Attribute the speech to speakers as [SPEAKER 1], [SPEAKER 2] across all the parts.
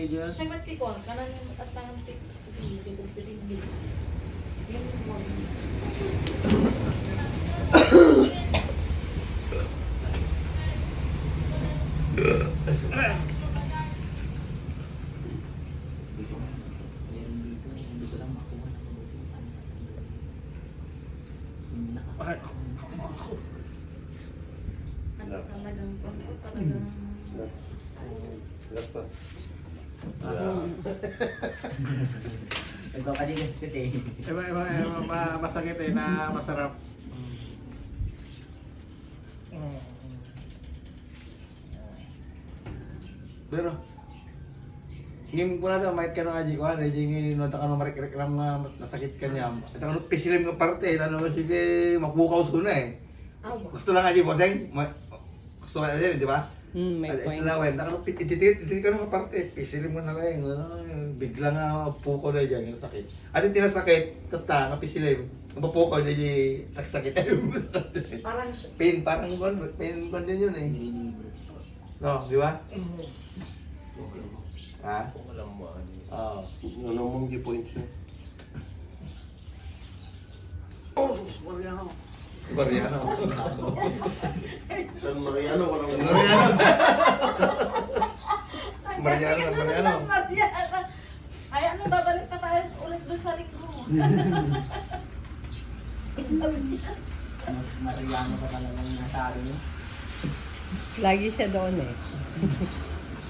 [SPEAKER 1] Sabat ti ko, kanan yung at tangan ti pitig. Yung one.
[SPEAKER 2] Hindi ko lang makuha ng
[SPEAKER 1] Talagang
[SPEAKER 3] Last pa.
[SPEAKER 2] nagpapaligas kasi.
[SPEAKER 4] Masakit eh na masarap.
[SPEAKER 3] Pero, ngim ko na daw, mahit ka nung aji ko, ano, yung nota ka nung marik-reklam nga nasakit ka niya. Ito ka nung pisilim nga parte, ano, sige, makukaw suna eh. Gusto lang aji, Boseng? Gusto ka na di ba?
[SPEAKER 5] May point.
[SPEAKER 3] Islawin, ititit ka nung parte, pisilim mo na lang, bigla nga puko na dyan, yung sakit. At yung tinasakit, tata, nga pisilim, ang puko na dyan, sakit.
[SPEAKER 1] parang
[SPEAKER 3] Pain, parang pain din yun eh. No, di ba? Ha?
[SPEAKER 4] Walang mo.
[SPEAKER 3] Oo.
[SPEAKER 6] Ano mong point siya?
[SPEAKER 4] Oh, sus, Mariano.
[SPEAKER 3] Mariano.
[SPEAKER 6] San Mariano, walang
[SPEAKER 3] Mariano. Mariano.
[SPEAKER 1] Mariano. Ay, ano, babalik pa tayo ulit doon sa likro.
[SPEAKER 2] Mariano pa talagang nasabi niyo.
[SPEAKER 5] Lagi siya doon eh.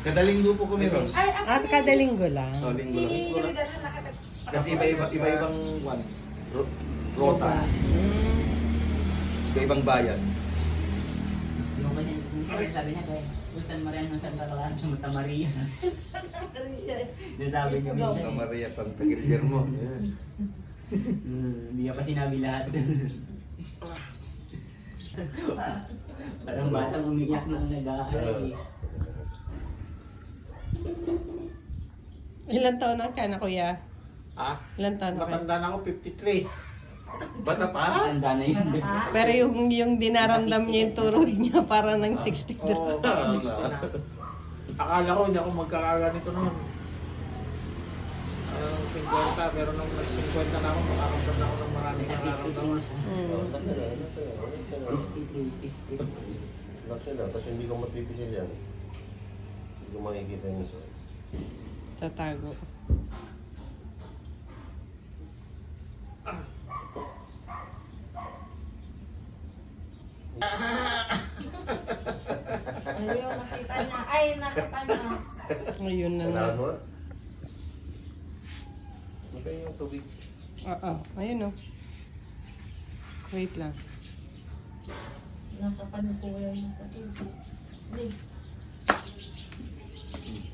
[SPEAKER 3] Kadalinggo po kami ron.
[SPEAKER 1] Ay,
[SPEAKER 5] At kada linggo lang.
[SPEAKER 3] Oh, linggo lang.
[SPEAKER 1] Hindi nila nakatag.
[SPEAKER 3] Kasi iba-ibang one. Rota. Iba-ibang bayan.
[SPEAKER 2] Yung kasi, minsan sabi niya kaya, kung San Mariano, Santa Clara, Santa Maria. Nasabi niya minsan.
[SPEAKER 3] Santa Maria, Santa Guillermo.
[SPEAKER 2] Hindi niya pa sinabi lahat. Parang batang umiyak nang nag-aaral.
[SPEAKER 5] Ilan taon na ka na kuya?
[SPEAKER 4] Ha?
[SPEAKER 5] Ilan taon na ka?
[SPEAKER 4] Matanda na ako, 53.
[SPEAKER 3] Bata pa?
[SPEAKER 2] Tanda na yun.
[SPEAKER 5] Pero yung dinaramdam niya yung turod niya para ng 63.
[SPEAKER 4] Oo, parang 60 na. Akala ko hindi ako magkakaganito noon. 50, pero nung nag-50 na ako, makakamdam na ako ng maraming
[SPEAKER 2] Sa
[SPEAKER 4] nararamdaman.
[SPEAKER 2] pistit.
[SPEAKER 6] Relax sila, tapos hindi ko matipisil yan. Hindi ko makikita yung isa.
[SPEAKER 5] Tatago.
[SPEAKER 1] Ayun, nakita niya. Ay, nakita niya.
[SPEAKER 5] Ngayon na na.
[SPEAKER 6] Kailangan mo? Ano kayo yung tubig?
[SPEAKER 5] Oo. Ayun o. Wait lang.
[SPEAKER 1] Nakapanood ko yung sa TV. Hindi.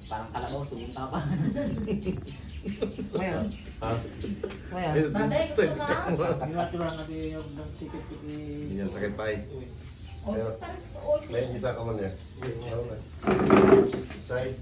[SPEAKER 2] Parang kalabaw, sumunta pa.
[SPEAKER 4] Ngayon,
[SPEAKER 6] Ha?
[SPEAKER 4] ngayon.
[SPEAKER 1] Baday, gusto mo?
[SPEAKER 4] Ginatulan natin yung sikit ko
[SPEAKER 3] Hindi yan sakit pa eh.
[SPEAKER 1] O, parang,
[SPEAKER 6] May isa ka man yan. Side.